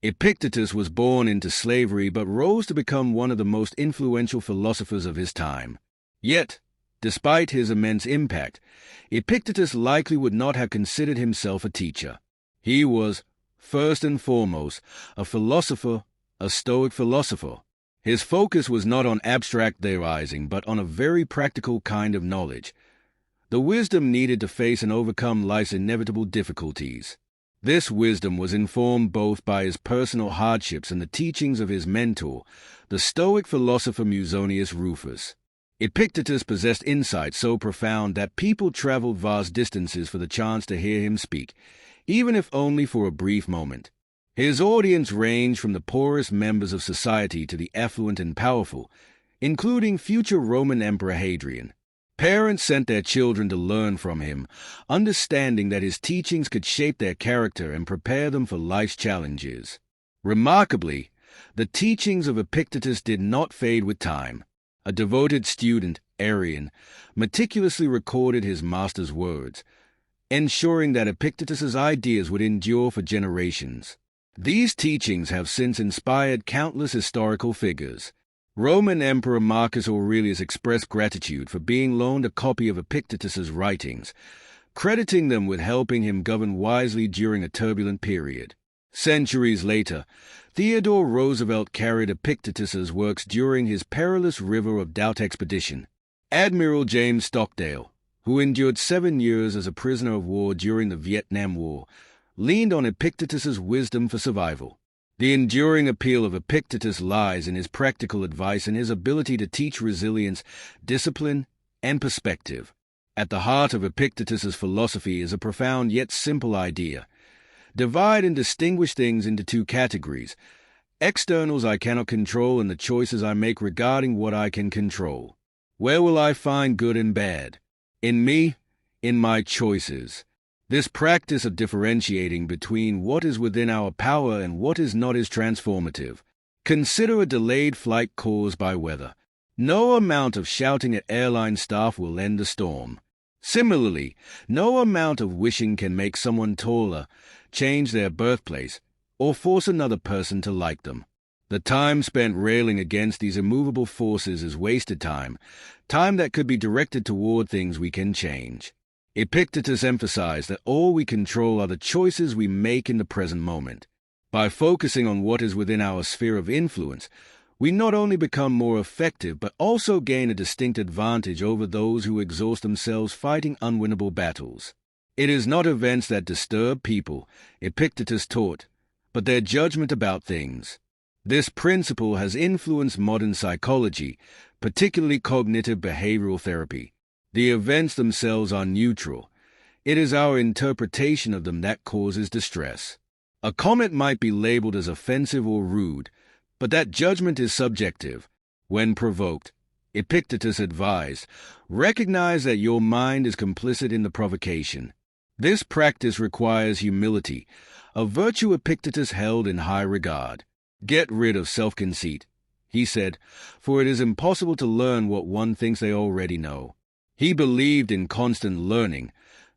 Epictetus was born into slavery but rose to become one of the most influential philosophers of his time. Yet, despite his immense impact, Epictetus likely would not have considered himself a teacher. He was, first and foremost, a philosopher, a Stoic philosopher. His focus was not on abstract theorizing, but on a very practical kind of knowledge, the wisdom needed to face and overcome life's inevitable difficulties. This wisdom was informed both by his personal hardships and the teachings of his mentor, the Stoic philosopher Musonius Rufus. Epictetus possessed insight so profound that people traveled vast distances for the chance to hear him speak, even if only for a brief moment. His audience ranged from the poorest members of society to the affluent and powerful, including future Roman Emperor Hadrian. Parents sent their children to learn from him, understanding that his teachings could shape their character and prepare them for life's challenges. Remarkably, the teachings of Epictetus did not fade with time. A devoted student, Arrian, meticulously recorded his master's words, ensuring that Epictetus's ideas would endure for generations. These teachings have since inspired countless historical figures. Roman Emperor Marcus Aurelius expressed gratitude for being loaned a copy of Epictetus's writings, crediting them with helping him govern wisely during a turbulent period. Centuries later, Theodore Roosevelt carried Epictetus's works during his perilous River of Doubt expedition. Admiral James Stockdale, who endured 7 years as a prisoner of war during the Vietnam War, leaned on Epictetus's wisdom for survival. The enduring appeal of Epictetus lies in his practical advice and his ability to teach resilience, discipline, and perspective. At the heart of Epictetus's philosophy is a profound yet simple idea. Divide and distinguish things into two categories: externals I cannot control and the choices I make regarding what I can control. Where will I find good and bad? In me, in my choices. This practice of differentiating between what is within our power and what is not is transformative. Consider a delayed flight caused by weather. No amount of shouting at airline staff will end the storm. Similarly, no amount of wishing can make someone taller, change their birthplace, or force another person to like them. The time spent railing against these immovable forces is wasted time, time that could be directed toward things we can change. Epictetus emphasized that all we control are the choices we make in the present moment. By focusing on what is within our sphere of influence, we not only become more effective but also gain a distinct advantage over those who exhaust themselves fighting unwinnable battles. It is not events that disturb people, Epictetus taught, but their judgment about things. This principle has influenced modern psychology, particularly cognitive behavioral therapy. The events themselves are neutral. It is our interpretation of them that causes distress. A comment might be labeled as offensive or rude, but that judgment is subjective. When provoked, Epictetus advised, recognize that your mind is complicit in the provocation. This practice requires humility, a virtue Epictetus held in high regard. Get rid of self-conceit, he said, for it is impossible to learn what one thinks they already know. He believed in constant learning,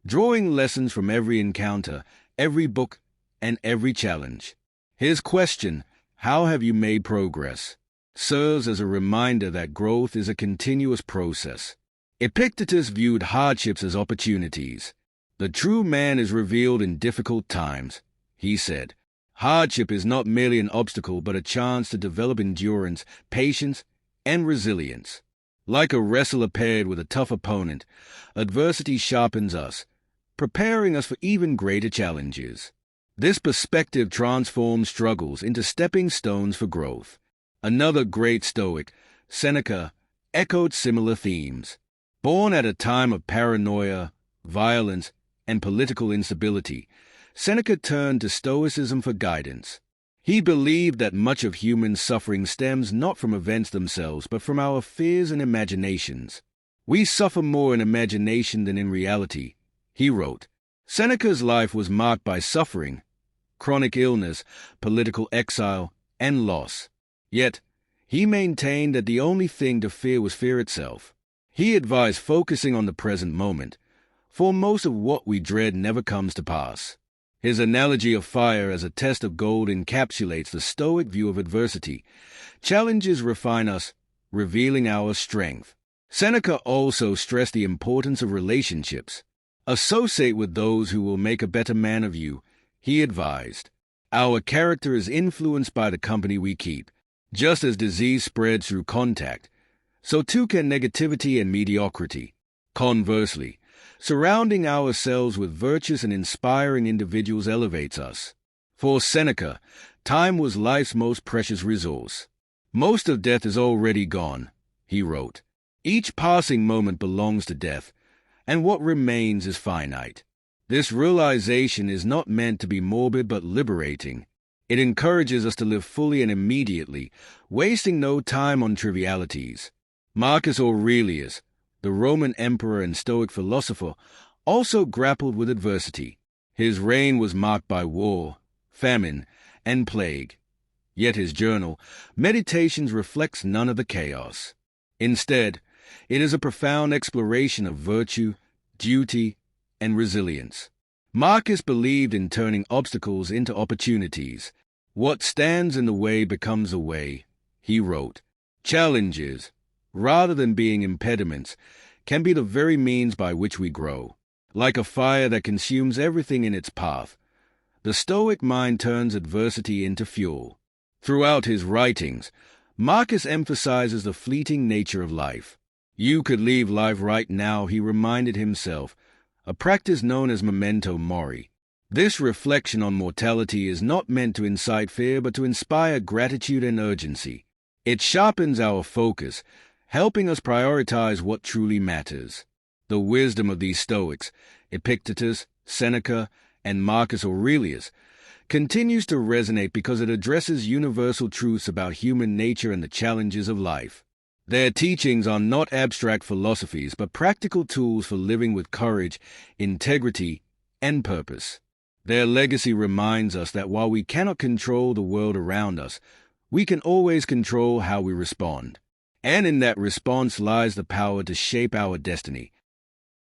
drawing lessons from every encounter, every book, and every challenge. His question, "How have you made progress?" serves as a reminder that growth is a continuous process. Epictetus viewed hardships as opportunities. The true man is revealed in difficult times, he said. Hardship is not merely an obstacle but a chance to develop endurance, patience, and resilience. Like a wrestler paired with a tough opponent, adversity sharpens us, preparing us for even greater challenges. This perspective transforms struggles into stepping stones for growth. Another great Stoic, Seneca, echoed similar themes. Born at a time of paranoia, violence, and political instability, Seneca turned to Stoicism for guidance. He believed that much of human suffering stems not from events themselves, but from our fears and imaginations. We suffer more in imagination than in reality, he wrote. Seneca's life was marked by suffering, chronic illness, political exile, and loss. Yet, he maintained that the only thing to fear was fear itself. He advised focusing on the present moment, for most of what we dread never comes to pass. His analogy of fire as a test of gold encapsulates the Stoic view of adversity. Challenges refine us, revealing our strength. Seneca also stressed the importance of relationships. Associate with those who will make a better man of you, he advised. Our character is influenced by the company we keep. Just as disease spreads through contact, so too can negativity and mediocrity. Conversely, surrounding ourselves with virtuous and inspiring individuals elevates us. For Seneca, time was life's most precious resource. Most of death is already gone, he wrote. Each passing moment belongs to death, and what remains is finite. This realization is not meant to be morbid but liberating. It encourages us to live fully and immediately, wasting no time on trivialities. Marcus Aurelius, the Roman emperor and Stoic philosopher, also grappled with adversity. His reign was marked by war, famine, and plague. Yet his journal, Meditations, reflects none of the chaos. Instead, it is a profound exploration of virtue, duty, and resilience. Marcus believed in turning obstacles into opportunities. What stands in the way becomes a way, he wrote. Challenges, rather than being impediments, can be the very means by which we grow. Like a fire that consumes everything in its path, the Stoic mind turns adversity into fuel. Throughout his writings, Marcus emphasizes the fleeting nature of life. You could leave life right now, he reminded himself, a practice known as memento mori. This reflection on mortality is not meant to incite fear but to inspire gratitude and urgency. It sharpens our focus, helping us prioritize what truly matters. The wisdom of these Stoics, Epictetus, Seneca, and Marcus Aurelius, continues to resonate because it addresses universal truths about human nature and the challenges of life. Their teachings are not abstract philosophies but practical tools for living with courage, integrity, and purpose. Their legacy reminds us that while we cannot control the world around us, we can always control how we respond. And in that response lies the power to shape our destiny.